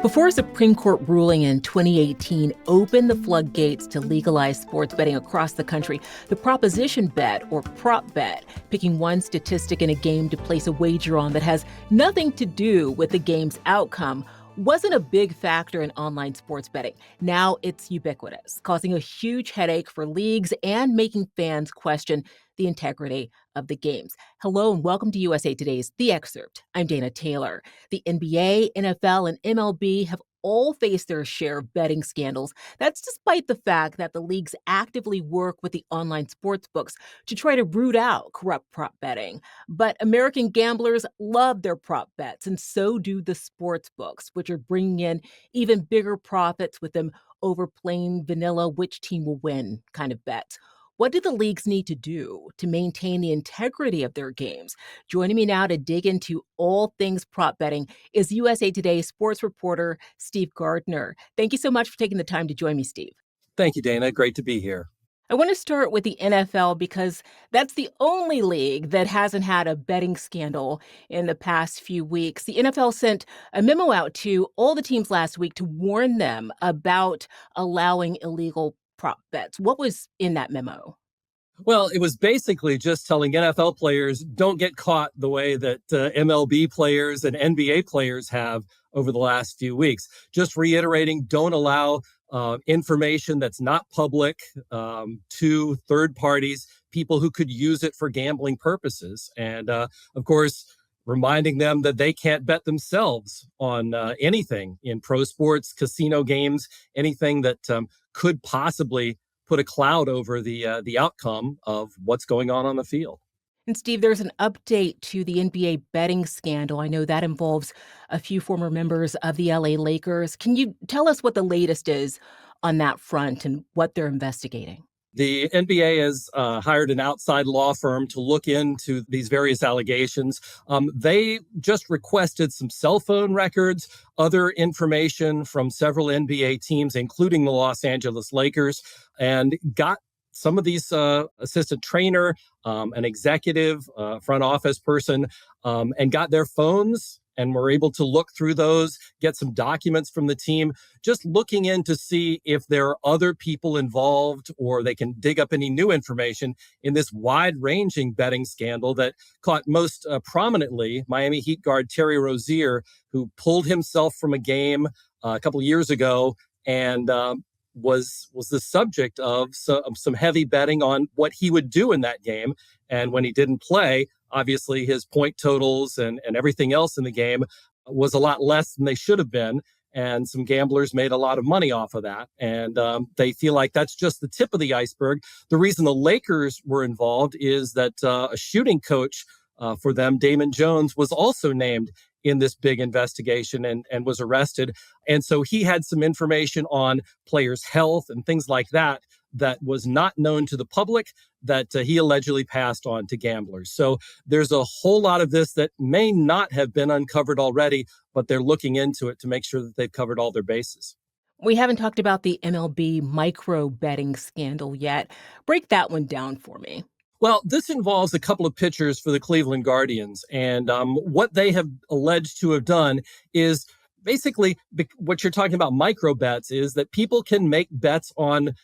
Before a Supreme Court ruling in 2018 opened the floodgates to legalize sports betting across the country, the proposition bet, or prop bet, picking one statistic in a game to place a wager on that has nothing to do with the game's outcome, wasn't a big factor in online sports betting. Now it's ubiquitous, causing a huge headache for leagues and making fans question the integrity of the games. Hello and welcome to USA Today's The Excerpt. I'm Dana Taylor. The NBA, NFL, and MLB have all faced their share of betting scandals. That's despite the fact that the leagues actively work with the online sports books to try to root out corrupt prop betting. But American gamblers love their prop bets, and so do the sports books, which are bringing in even bigger profits with them over plain vanilla which team will win kind of bets. What do the leagues need to do to maintain the integrity of their games? Joining me now to dig into all things prop betting is USA Today sports reporter Steve Gardner. Thank you so much for taking the time to join me, Steve. Thank you, Dana. Great to be here. I want to start with the NFL because that's the only league that hasn't had a betting scandal in the past few weeks. The NFL sent a memo out to all the teams last week to warn them about allowing illegal prop bets. What was in that memo? Well, it was basically just telling NFL players don't get caught the way that MLB players and NBA players have over the last few weeks. Just reiterating, don't allow information that's not public to third parties, people who could use it for gambling purposes. And of course, reminding them that they can't bet themselves on anything in pro sports, casino games, anything that could possibly put a cloud over the outcome of what's going on the field. And Steve, there's an update to the NBA betting scandal. I know that involves a few former members of the LA Lakers. Can you tell us what the latest is on that front and what they're investigating? The NBA has hired an outside law firm to look into these various allegations. They just requested some cell phone records, other information from several NBA teams, including the Los Angeles Lakers, and got some of these assistant trainer, an executive, front office person, and got their phones and were able to look through those, get some documents from the team, just looking in to see if there are other people involved or they can dig up any new information in this wide-ranging betting scandal that caught most prominently Miami Heat guard Terry Rozier, who pulled himself from a game a couple of years ago and was the subject of some heavy betting on what he would do in that game. And when he didn't play, obviously his point totals and everything else in the game was a lot less than they should have been. And some gamblers made a lot of money off of that. And they feel like that's just the tip of the iceberg. The reason the Lakers were involved is that a shooting coach for them, Damon Jones, was also named in this big investigation and was arrested. And so he had some information on players' health and things like that was not known to the public that he allegedly passed on to gamblers. So there's a whole lot of this that may not have been uncovered already, but they're looking into it to make sure that they've covered all their bases. We haven't talked about the MLB micro betting scandal yet. Break that one down for me. Well, this involves a couple of pitchers for the Cleveland Guardians. And what they have alleged to have done is basically what you're talking about micro bets is that people can make bets on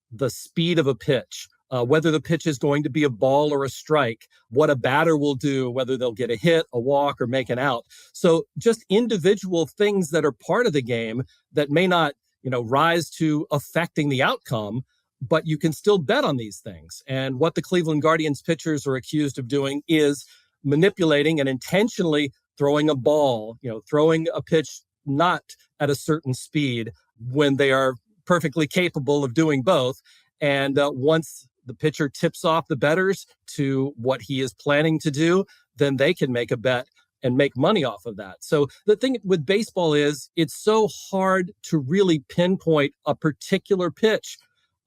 the speed of a pitch, whether the pitch is going to be a ball or a strike, what a batter will do, whether they'll get a hit, a walk, or make an out. So just individual things that are part of the game that may not, rise to affecting the outcome, but you can still bet on these things. And what the Cleveland Guardians pitchers are accused of doing is manipulating and intentionally throwing a ball, throwing a pitch not at a certain speed when they are perfectly capable of doing both. And once the pitcher tips off the bettors to what he is planning to do, then they can make a bet and make money off of that. So the thing with baseball is it's so hard to really pinpoint a particular pitch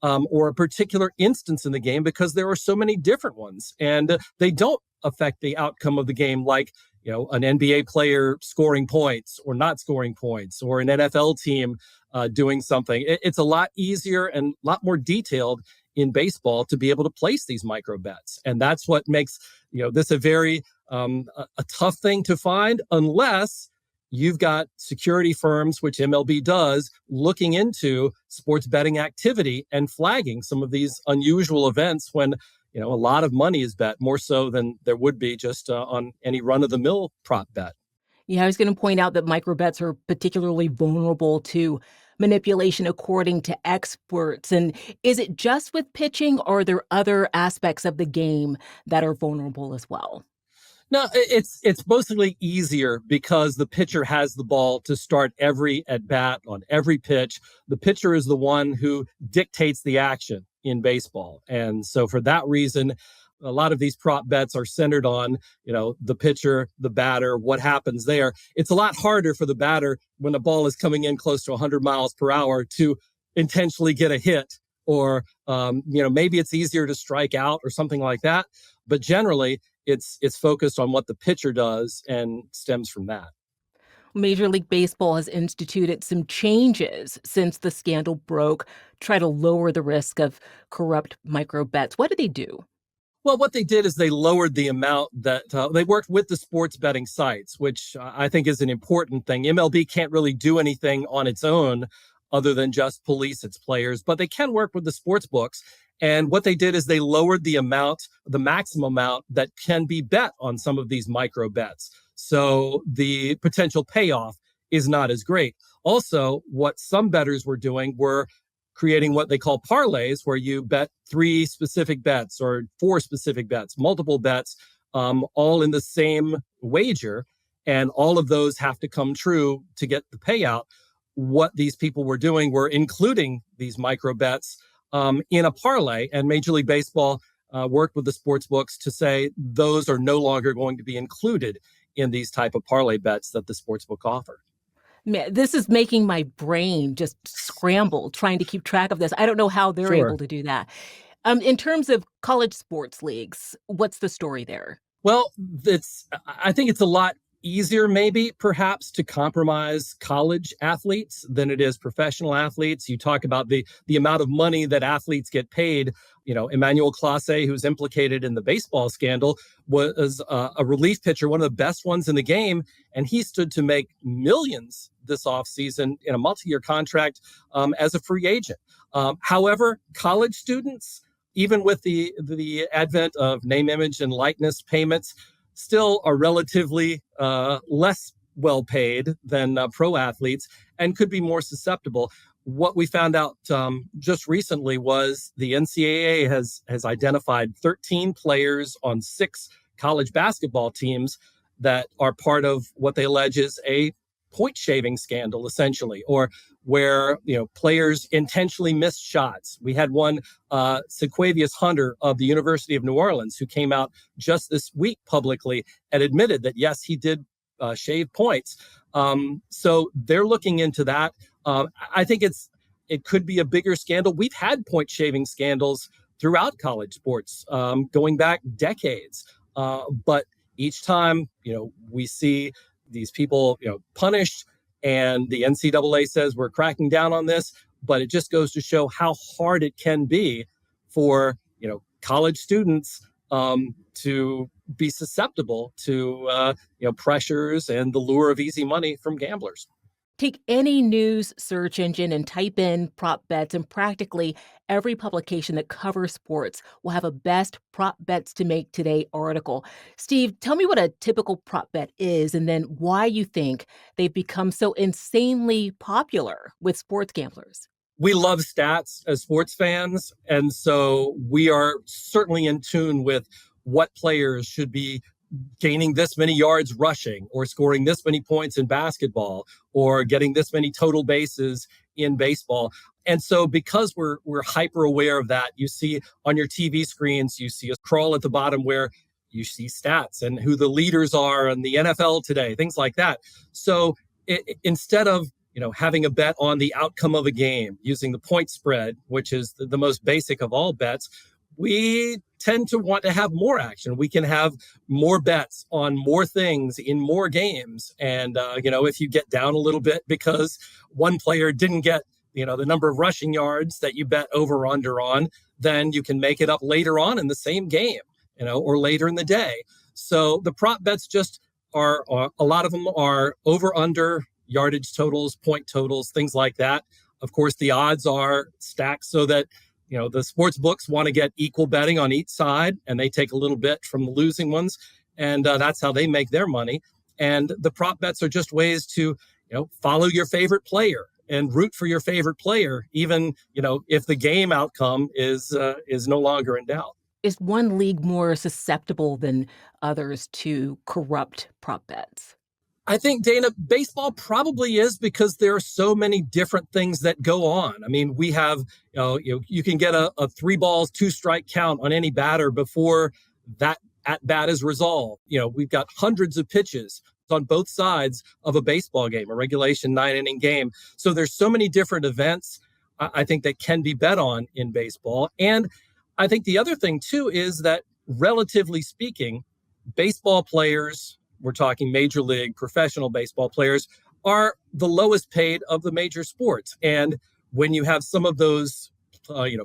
or a particular instance in the game because there are so many different ones and they don't affect the outcome of the game like, an NBA player scoring points or not scoring points or an NFL team doing something. It's a lot easier and a lot more detailed in baseball to be able to place these micro bets. And that's what makes, this a very a tough thing to find unless you've got security firms, which MLB does, looking into sports betting activity and flagging some of these unusual events when a lot of money is bet, more so than there would be just on any run-of-the-mill prop bet. Yeah, I was going to point out that microbets are particularly vulnerable to manipulation, according to experts. And is it just with pitching, or are there other aspects of the game that are vulnerable as well? No, it's mostly easier because the pitcher has the ball to start every at bat on every pitch. The pitcher is the one who dictates the action in baseball. And so for that reason, a lot of these prop bets are centered on, the pitcher, the batter, what happens there. It's a lot harder for the batter when the ball is coming in close to 100 miles per hour to intentionally get a hit, or, maybe it's easier to strike out or something like that. But generally, it's focused on what the pitcher does and stems from that. Major League Baseball has instituted some changes since the scandal broke, try to lower the risk of corrupt microbets. What did they do? Well, what they did is they lowered the amount that they worked with the sports betting sites, which I think is an important thing. MLB can't really do anything on its own other than just police its players, but they can work with the sports books. And what they did is they lowered the maximum amount that can be bet on some of these micro bets. So the potential payoff is not as great. Also, what some bettors were doing were creating what they call parlays, where you bet 3 specific bets or 4 specific bets, multiple bets, all in the same wager. And all of those have to come true to get the payout. What these people were doing were including these micro bets in a parlay, and Major League Baseball worked with the sports books to say those are no longer going to be included in these type of parlay bets that the sports book offer. Man, this is making my brain just scramble trying to keep track of this. I don't know how they're able Sure. to do that. In terms of college sports leagues, what's the story there? Well, I think it's a lot easier, maybe perhaps, to compromise college athletes than it is professional athletes. You talk about the amount of money that athletes get paid. Emmanuel Clase, who's implicated in the baseball scandal, was a relief pitcher, one of the best ones in the game, and he stood to make millions this offseason in a multi-year contract as a free agent. However, college students, even with the advent of name, image, and likeness payments, still are relatively less well paid than pro athletes and could be more susceptible. What we found out just recently was the NCAA has identified 13 players on 6 college basketball teams that are part of what they allege is a point shaving scandal, essentially, or where players intentionally missed shots. We had one, Sequavius Hunter of the University of New Orleans, who came out just this week publicly and admitted that yes, he did shave points. So they're looking into that. I think it could be a bigger scandal. We've had point shaving scandals throughout college sports going back decades, but each time we see these people punished, and the NCAA says we're cracking down on this, but it just goes to show how hard it can be for college students to be susceptible to pressures and the lure of easy money from gamblers. Take any news search engine and type in prop bets, and practically every publication that covers sports will have a best prop bets to make today article. Steve, tell me what a typical prop bet is, and then why you think they've become so insanely popular with sports gamblers. We love stats as sports fans, and so we are certainly in tune with what players should be gaining this many yards rushing, or scoring this many points in basketball, or getting this many total bases in baseball. And so because we're hyper aware of that, you see on your TV screens, you see a scroll at the bottom where you see stats and who the leaders are in the NFL today, things like that. So instead of having a bet on the outcome of a game using the point spread, which is the most basic of all bets, we tend to want to have more action. We can have more bets on more things in more games. And, if you get down a little bit because one player didn't get, the number of rushing yards that you bet over or under on, then you can make it up later on in the same game, or later in the day. So the prop bets just are a lot of them are over under yardage totals, point totals, things like that. Of course, the odds are stacked so that the sports books want to get equal betting on each side, and they take a little bit from the losing ones, and that's how they make their money. And the prop bets are just ways to follow your favorite player and root for your favorite player, even if the game outcome is no longer in doubt. Is one league more susceptible than others to corrupt prop bets? I think, Dana, baseball probably is because there are so many different things that go on. I mean, we have, you can get a 3 balls, 2 strike count on any batter before that at bat is resolved. We've got hundreds of pitches on both sides of a baseball game, a regulation 9-inning game. So there's so many different events, I think, that can be bet on in baseball. And I think the other thing, too, is that relatively speaking, baseball players, we're talking major league professional baseball players, are the lowest paid of the major sports. And when you have some of those,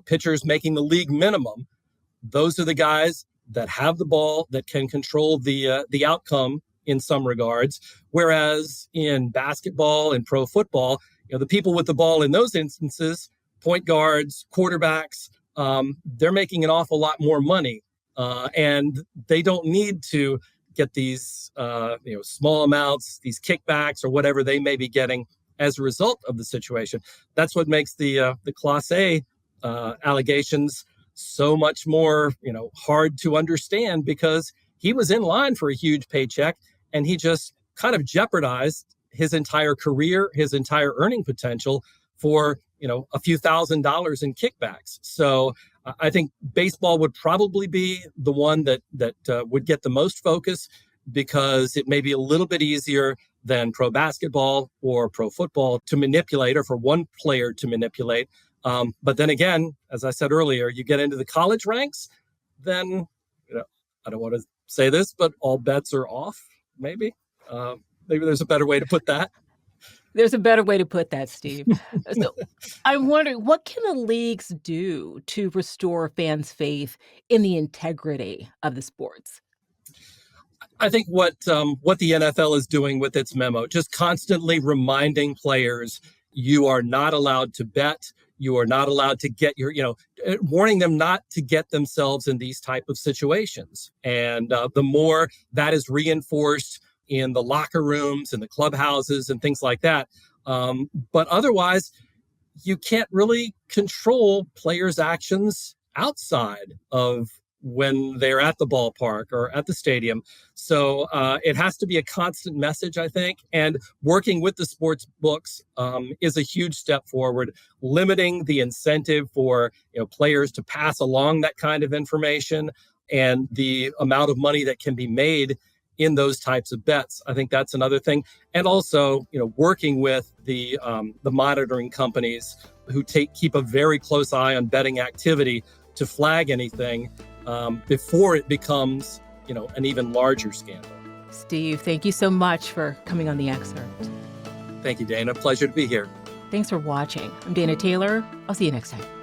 pitchers making the league minimum, those are the guys that have the ball, that can control the outcome in some regards. Whereas in basketball and pro football, the people with the ball in those instances, point guards, quarterbacks, they're making an awful lot more money. And they don't need to get these small amounts, these kickbacks or whatever they may be getting as a result of the situation. That's what makes the Class A allegations so much more hard to understand, because he was in line for a huge paycheck and he just kind of jeopardized his entire career, his entire earning potential for a few $1,000s in kickbacks. So I think baseball would probably be the one that would get the most focus, because it may be a little bit easier than pro basketball or pro football to manipulate, or for one player to manipulate. But then again, as I said earlier, you get into the college ranks, then I don't want to say this, but all bets are off. Maybe there's a better way to put that. There's a better way to put that, Steve. So I'm wondering, what can the leagues do to restore fans' faith in the integrity of the sports? I think what the NFL is doing with its memo, just constantly reminding players, you are not allowed to bet. You are not allowed to get warning them not to get themselves in these type of situations. And the more that is reinforced in the locker rooms and the clubhouses and things like that. But otherwise, you can't really control players' actions outside of when they're at the ballpark or at the stadium. So it has to be a constant message, I think. And working with the sports books is a huge step forward, limiting the incentive for players to pass along that kind of information and the amount of money that can be made in those types of bets. I think that's another thing. And also, working with the monitoring companies who keep a very close eye on betting activity to flag anything before it becomes, an even larger scandal. Steve, thank you so much for coming on The Excerpt. Thank you, Dana. Pleasure to be here. Thanks for watching. I'm Dana Taylor. I'll see you next time.